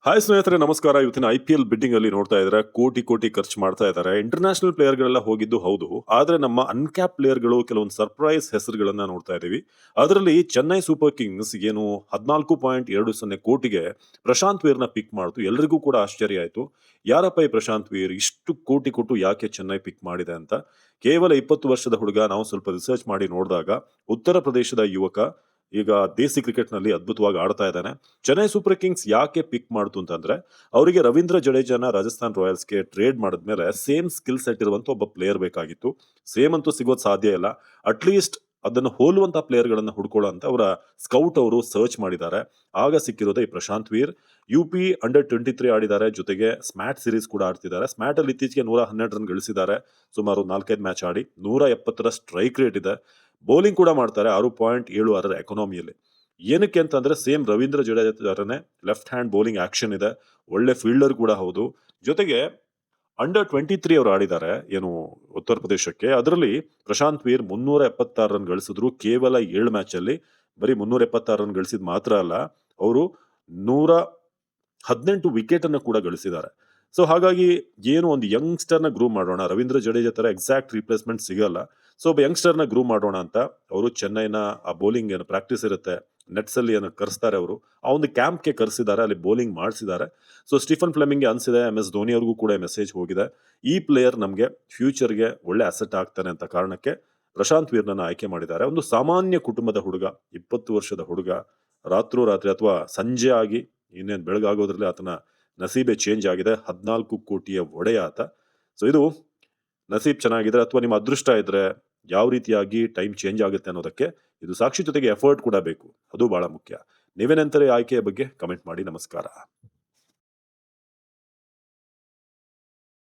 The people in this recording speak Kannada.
ಹಾಯ್ ಸ್ನೇಹಿತರೆ, ನಮಸ್ಕಾರ. ಇವತ್ತಿನ IPL ಬಿಡ್ಡಿಂಗ್ ಅಲ್ಲಿ ನೋಡ್ತಾ ಇದ್ದಾರೆ, ಕೋಟಿ ಕೋಟಿ ಖರ್ಚು ಮಾಡ್ತಾ ಇದ್ದಾರೆ. ಇಂಟರ್ನ್ಯಾಷನಲ್ ಪ್ಲೇಯರ್ ಗಳೆಲ್ಲ ಹೋಗಿದ್ದು ಹೌದು, ಆದ್ರೆ ನಮ್ಮ ಅನ್ಕ್ಯಾಪ್ ಪ್ಲೇಯರ್ ಗಳು ಕೆಲವೊಂದು ಸರ್ಪ್ರೈಸ್ ಹೆಸರುಗಳನ್ನ ನೋಡ್ತಾ ಇದೀವಿ. ಅದರಲ್ಲಿ ಚೆನ್ನೈ ಸೂಪರ್ ಕಿಂಗ್ಸ್ ಏನು 14.20 ಕೋಟಿಗೆ ಪ್ರಶಾಂತ್ ವೀರ್ ನ ಪಿಕ್ ಮಾಡ್ತು. ಎಲ್ರಿಗೂ ಕೂಡ ಆಶ್ಚರ್ಯ ಆಯ್ತು, ಯಾರಪ್ಪ ಈ ಪ್ರಶಾಂತ್ ವೀರ್, ಇಷ್ಟು ಕೋಟಿ ಕೊಟ್ಟು ಯಾಕೆ ಚೆನ್ನೈ ಪಿಕ್ ಮಾಡಿದೆ ಅಂತ. ಕೇವಲ 20 ವರ್ಷದ ಹುಡುಗ. ನಾವು ಸ್ವಲ್ಪ ರಿಸರ್ಚ್ ಮಾಡಿ ನೋಡಿದಾಗ ಉತ್ತರ ಪ್ರದೇಶದ ಯುವಕ, ಈಗ ದೇಸಿ ಕ್ರಿಕೆಟ್ ನಲ್ಲಿ ಅದ್ಭುತವಾಗಿ ಆಡ್ತಾ ಇದ್ದಾನೆ. ಚೆನ್ನೈ ಸೂಪರ್ ಕಿಂಗ್ಸ್ ಯಾಕೆ ಪಿಕ್ ಮಾಡ್ತು ಅಂತಂದ್ರೆ, ಅವರಿಗೆ ರವೀಂದ್ರ ಜಡೇಜಾನ ರಾಜಸ್ಥಾನ್ ರಾಯಲ್ಸ್ಗೆ ಟ್ರೇಡ್ ಮಾಡಿದ್ಮೇಲೆ ಸೇಮ್ ಸ್ಕಿಲ್ ಸೆಟ್ ಇರುವಂತ ಒಬ್ಬ ಪ್ಲೇಯರ್ ಬೇಕಾಗಿತ್ತು. ಸೇಮ್ ಅಂತೂ ಸಿಗೋದು ಸಾಧ್ಯ ಇಲ್ಲ. ಅಟ್ಲೀಸ್ಟ್ ಅದನ್ನು ಹೋಲುವಂತ ಪ್ಲೇಯರ್ ಗಳನ್ನ ಹುಡ್ಕೊಳ್ಳೋ ಅಂತ ಅವರ ಸ್ಕೌಟ್ ಅವರು ಸರ್ಚ್ ಮಾಡಿದ್ದಾರೆ. ಆಗ ಸಿಕ್ಕಿರೋದೇ ಈ ಪ್ರಶಾಂತ್ ವೀರ್. UP ಅಂಡರ್ 23 ಆಡಿದ್ದಾರೆ, ಜೊತೆಗೆ ಸ್ಮ್ಯಾಟ್ ಸೀರೀಸ್ ಕೂಡ ಆಡ್ತಿದ್ದಾರೆ. ಸ್ಮ್ಯಾಟ್ ಅಲ್ಲಿ ಇತ್ತೀಚೆಗೆ 112 ರನ್ ಗಳಿಸಿದ್ದಾರೆ. ಸುಮಾರು 4-5 ಮ್ಯಾಚ್ ಆಡಿ 170 ಸ್ಟ್ರೈಕ್ ರೇಟ್ ಇದೆ. ಬೌಲಿಂಗ್ ಕೂಡ ಮಾಡ್ತಾರೆ 6.76 ಎಕಾನಮಿಯಲ್ಲಿ. ಏನಕ್ಕೆ ಅಂತಂದ್ರೆ ಸೇಮ್ ರವೀಂದ್ರ ಜಡೇಜಾರನೇ ಲೆಫ್ಟ್ ಹ್ಯಾಂಡ್ ಬೌಲಿಂಗ್ ಆಕ್ಷನ್ ಇದೆ. ಒಳ್ಳೆ ಫೀಲ್ಡರ್ ಕೂಡ ಹೌದು. ಜೊತೆಗೆ ಅಂಡರ್ 23 ಅವರು ಆಡಿದ್ದಾರೆ ಏನು ಉತ್ತರ ಪ್ರದೇಶಕ್ಕೆ. ಅದರಲ್ಲಿ ಪ್ರಶಾಂತ್ ವೀರ್ 376 ರನ್ ಗಳಿಸಿದ್ರು ಕೇವಲ 7 ಮ್ಯಾಚ್ ಅಲ್ಲಿ. ಬರೀ 376 ರನ್ ಗಳಿಸಿದ್ ಮಾತ್ರ ಅಲ್ಲ, ಅವರು 118 ವಿಕೆಟ್ ಅನ್ನು ಕೂಡ ಗಳಿಸಿದ್ದಾರೆ. ಸೊ ಹಾಗಾಗಿ ಏನು ಒಂದು ಯಂಗ್ಸ್ಟರ್ ನ ಗ್ರೂವ್ ಮಾಡೋಣ, ರವೀಂದ್ರ ಜಡೇಜಾ ತರ ಎಕ್ಸಾಕ್ಟ್ ರಿಪ್ಲೇಸ್ಮೆಂಟ್ ಸಿಗಲ್ಲ. ಸೊ ಒಬ್ಬ ಯಂಗ್ಸ್ಟರ್ ನ ಗ್ರೂವ್ ಮಾಡೋಣ ಅಂತ ಅವರು ಚೆನ್ನೈನ ಆ ಬೌಲಿಂಗ್ ಏನು ಪ್ರಾಕ್ಟೀಸ್ ಇರುತ್ತೆ ನೆಟ್ಸ್ ಅಲ್ಲಿ ಏನು ಕರೆಸ್ತಾರೆ, ಅವರು ಆ ಒಂದು ಕ್ಯಾಂಪ್ಗೆ ಕರೆಸಿದ್ದಾರೆ, ಅಲ್ಲಿ ಬೌಲಿಂಗ್ ಮಾಡಿಸಿದ್ದಾರೆ. ಸೊ ಸ್ಟೀಫನ್ ಫ್ಲೆಮಿಂಗ್ಗೆ ಅನ್ಸಿದೆ, MS ಧೋನಿ ಅವ್ರಿಗೂ ಕೂಡ ಮೆಸೇಜ್ ಹೋಗಿದೆ, ಈ ಪ್ಲೇಯರ್ ನಮಗೆ ಫ್ಯೂಚರ್ಗೆ ಒಳ್ಳೆ ಅಸೆಟ್ ಆಗ್ತಾನೆ ಅಂತ ಕಾರಣಕ್ಕೆ ಪ್ರಶಾಂತ್ ವೀರ್ನ ಆಯ್ಕೆ ಮಾಡಿದ್ದಾರೆ. ಒಂದು ಸಾಮಾನ್ಯ ಕುಟುಂಬದ ಹುಡುಗ, 20 ವರ್ಷದ ಹುಡುಗ, ರಾತ್ರೋರಾತ್ರಿ ಅಥವಾ ಸಂಜೆ ಆಗಿ ಇನ್ನೇನು ಬೆಳಗಾಗೋದ್ರಲ್ಲಿ ಆತನ ನಸೀಬೆ ಚೇಂಜ್ ಆಗಿದೆ. 14 ಕೋಟಿಯ ಒಡೆಯ ಆತ. ಸೊ ಇದು ನಸೀಬ್ ಚೆನ್ನಾಗಿದ್ರೆ ಅಥವಾ ನಿಮ್ಮ ಅದೃಷ್ಟ ಇದ್ರೆ ಯಾವ ರೀತಿಯಾಗಿ ಟೈಮ್ ಚೇಂಜ್ ಆಗುತ್ತೆ ಅನ್ನೋದಕ್ಕೆ ಇದು ಸಾಕ್ಷಿ. ಜೊತೆಗೆ ಎಫರ್ಟ್ ಕೂಡ ಬೇಕು, ಅದು ಬಹಳ ಮುಖ್ಯ. ನೀವೇನಂತಾರೆ ಆಯ್ಕೆಯ ಬಗ್ಗೆ? ಕಮೆಂಟ್ ಮಾಡಿ. ನಮಸ್ಕಾರ.